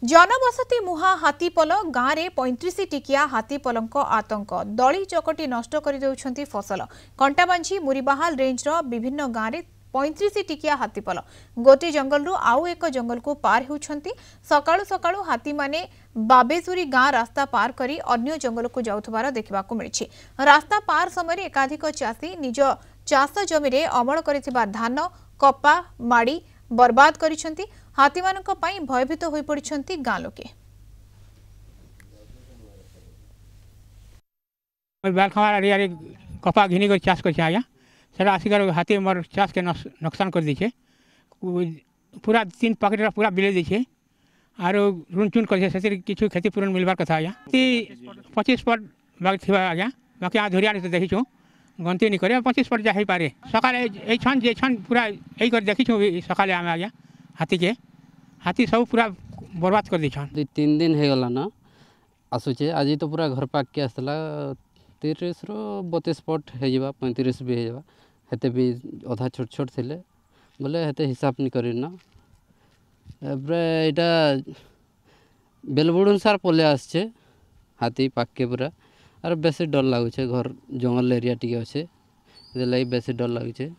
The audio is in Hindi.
जनबसती मुहा हाथीपल गाँव में 35 टिकिया हाथीपलक आतंक दली चकटी नष्ट कर फसल कंटाबांझी मुरीबाहाल रेंजर विभिन्न गाँव में 35 टिकिया हाथीपल गोटे जंगल आउ एक जंगल को पार होउछंती। सकाळु सकाळु हाथी माने बाबेसुरी गाँ रास्ता पार करी अन्य जंगल को जाउथबार देखिबाकू मिलिछि। रास्ता पार समय एकाधिक चाषी निज चाष जमी रे अमल करिथिबा धान कपा माड़ी बर्बाद करिसेंती। हाथी मानक पई भयभीत होई पड़िसेंती गाँ लोके। कपा घिनी कर चाष कर आया सेटा आसिक हाथी मोर चाष के नुकसान कर दीछे पूरा 3 पॉकेट पूरा बिले दीछे आर ऋण चुन कर किछु क्षतिपूरण मिलबार कथा आया 25 फट बाग थिबा आया बाकी आ धरिया तो देखिछु गंती नहीं करे 25 फट जा ही पारे सकाले ए छन जे छन पूरा एई कर देखिछु सकाले आमे आया हाथी सब पूरा बर्बाद कर दीछन। 3 दिन हे गला ना आसुचे आज तो पूरा घर पाक के आसला 30 रो 32 फट हे जबा 35 भी हे जबा हेते भी अधा छोट छोट थिले बोले हेते हिसाब नहीं करी ना एबरे एटा बेलबुड अनुसार पले आछे हाथी पाक के पूरा और बेसी डर लागुचे घर जंगल एरिया टिके अच्छे बेसी डर लागुचे।